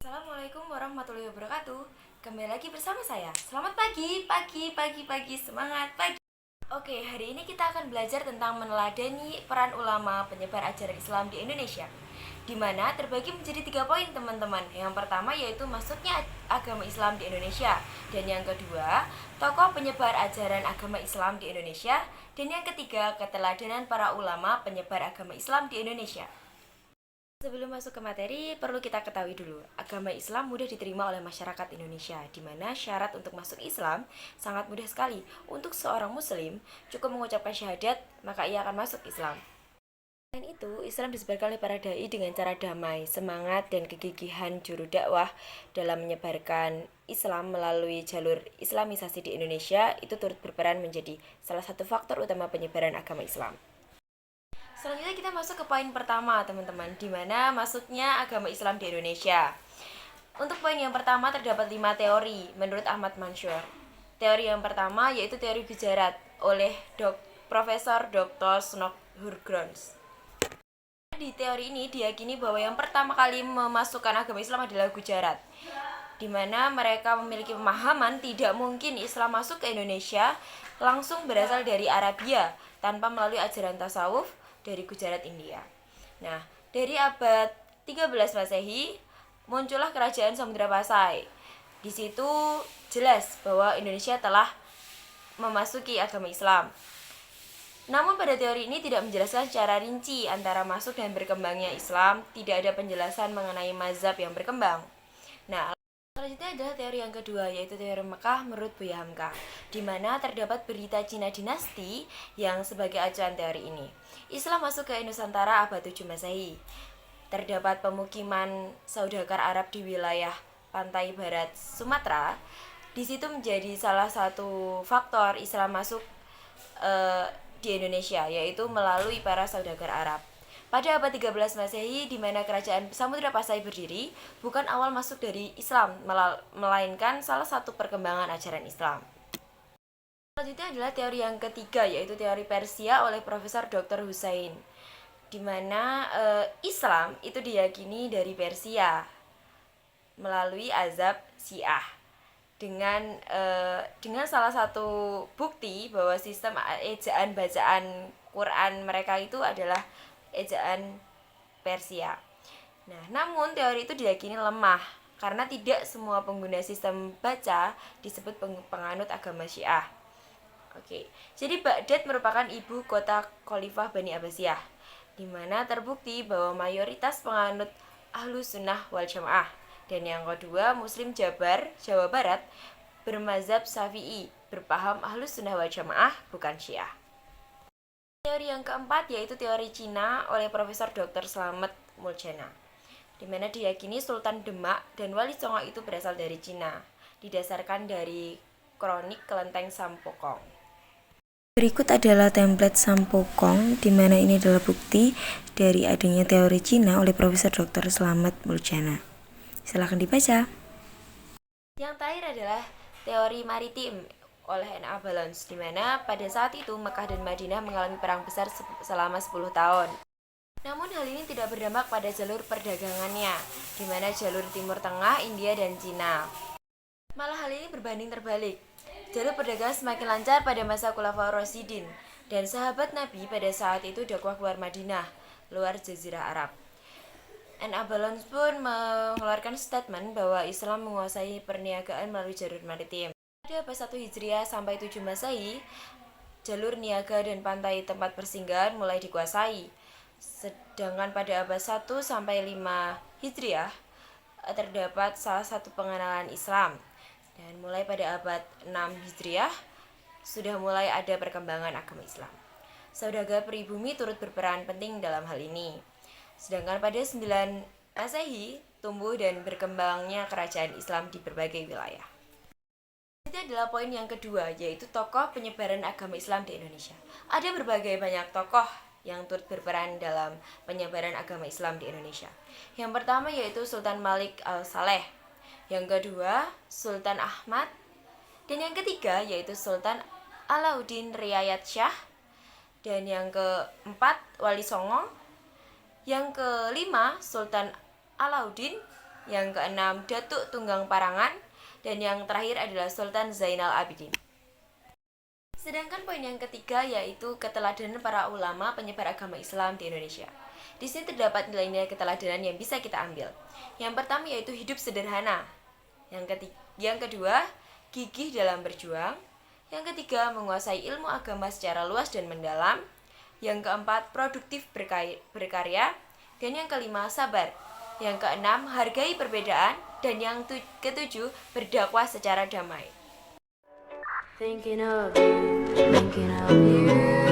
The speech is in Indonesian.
Assalamualaikum warahmatullahi wabarakatuh. Kembali lagi bersama saya. Selamat pagi, semangat pagi. Oke, hari ini kita akan belajar tentang meneladani peran ulama penyebar ajaran Islam di Indonesia, di mana terbagi menjadi 3 poin, teman-teman. Yang pertama yaitu masuknya agama Islam di Indonesia, dan yang kedua, tokoh penyebar ajaran agama Islam di Indonesia, dan yang ketiga, keteladanan para ulama penyebar agama Islam di Indonesia. Sebelum masuk ke materi, perlu kita ketahui dulu, agama Islam mudah diterima oleh masyarakat Indonesia, di mana syarat untuk masuk Islam sangat mudah sekali. Untuk seorang muslim, cukup mengucapkan syahadat, maka ia akan masuk Islam. Selain itu, Islam disebarkan oleh para dai dengan cara damai, semangat, dan kegigihan juru dakwah dalam menyebarkan Islam melalui jalur Islamisasi di Indonesia itu turut berperan menjadi salah satu faktor utama penyebaran agama Islam. Selanjutnya kita masuk ke poin pertama, teman-teman, di mana masuknya agama Islam di Indonesia. Untuk poin yang pertama terdapat 5 teori menurut Ahmad Mansur. Teori yang pertama yaitu teori Gujarat oleh Profesor Dr. Snok Hurgrons. Di teori ini diyakini bahwa yang pertama kali memasukkan agama Islam adalah Gujarat, di mana mereka memiliki pemahaman tidak mungkin Islam masuk ke Indonesia langsung berasal dari Arabia tanpa melalui ajaran tasawuf dari Gujarat, India. Nah, dari abad 13 Masehi muncullah kerajaan Samudra Pasai. Di situ jelas bahwa Indonesia telah memasuki agama Islam. Namun pada teori ini tidak menjelaskan secara rinci antara masuk dan berkembangnya Islam, tidak ada penjelasan mengenai mazhab yang berkembang. Nah, selanjutnya adalah teori yang kedua, yaitu teori Mekah menurut Buya Hamka, di mana terdapat berita Cina dinasti yang sebagai acuan teori ini. Islam masuk ke Nusantara abad 7 Masehi. Terdapat pemukiman saudagar Arab di wilayah pantai barat Sumatera. Di situ menjadi salah satu faktor Islam masuk di Indonesia, yaitu melalui para saudagar Arab. Pada abad 13 Masehi, di mana kerajaan Samudra Pasai berdiri, bukan awal masuk dari Islam, melainkan salah satu perkembangan ajaran Islam. Selanjutnya adalah teori yang ketiga, yaitu teori Persia oleh Profesor Dr. Hussein, di mana Islam itu diyakini dari Persia melalui azab Syiah, dengan salah satu bukti bahwa sistem ejaan bacaan Quran mereka itu adalah ejaan Persia. Nah, namun teori itu diyakini lemah karena tidak semua pengguna sistem baca disebut penganut agama Syiah. Oke, jadi Baghdad merupakan ibu kota Khalifah Bani Abbasiyah, di mana terbukti bahwa mayoritas penganut Ahlus Sunnah wal Jamaah. Dan yang kedua, Muslim Jabar, Jawa Barat, bermazhab Syafi'i, berpaham Ahlus Sunnah wal Jamaah, bukan Syiah. Teori yang keempat yaitu teori Cina oleh Profesor Dr. Slamet Muljana, di mana diyakini Sultan Demak dan Wali Songo itu berasal dari Cina, didasarkan dari kronik Kelenteng Sampokong. Berikut adalah template Sampokong, di mana ini adalah bukti dari adanya teori Cina oleh Profesor Dr. Slamet Muljana. Silahkan dibaca. Yang terakhir adalah teori maritim oleh N.A. Balons, di mana pada saat itu Mekah dan Madinah mengalami perang besar selama 10 tahun. Namun hal ini tidak berdampak pada jalur perdagangannya, di mana jalur Timur Tengah, India, dan Cina. Malah hal ini berbanding terbalik. Jalur perdagangan semakin lancar pada masa Khulafaur Rasyidin, dan sahabat Nabi pada saat itu dakwah keluar Madinah, luar Jazirah Arab. N.A. Balons pun mengeluarkan statement bahwa Islam menguasai perniagaan melalui jalur maritim. Pada abad 1 Hijriah sampai 7 Masehi, jalur niaga dan pantai tempat persinggahan mulai dikuasai. Sedangkan pada abad 1 sampai 5 Hijriah terdapat salah satu pengenalan Islam. Dan mulai pada abad 6 Hijriah sudah mulai ada perkembangan agama Islam. Saudagar pribumi turut berperan penting dalam hal ini. Sedangkan pada 9 Masehi tumbuh dan berkembangnya kerajaan Islam di berbagai wilayah. Ini adalah poin yang kedua, yaitu tokoh penyebaran agama Islam di Indonesia. Ada berbagai banyak tokoh yang turut berperan dalam penyebaran agama Islam di Indonesia. Yang pertama yaitu Sultan Malik Al-Saleh, yang kedua Sultan Ahmad, dan yang ketiga yaitu Sultan Alauddin Riayat Shah, dan yang keempat Wali Songo, yang kelima Sultan Alauddin, yang keenam Datuk Tunggang Parangan, dan yang terakhir adalah Sultan Zainal Abidin. Sedangkan poin yang ketiga yaitu keteladanan para ulama penyebar agama Islam di Indonesia. Di sini terdapat nilai-nilai keteladanan yang bisa kita ambil. Yang pertama yaitu hidup sederhana. Yang kedua, gigih dalam berjuang. Yang ketiga, menguasai ilmu agama secara luas dan mendalam. Yang keempat, produktif berkarya. Dan yang kelima, sabar. Yang keenam, hargai perbedaan. Dan yang ketujuh, berdakwah secara damai. Thinking of you.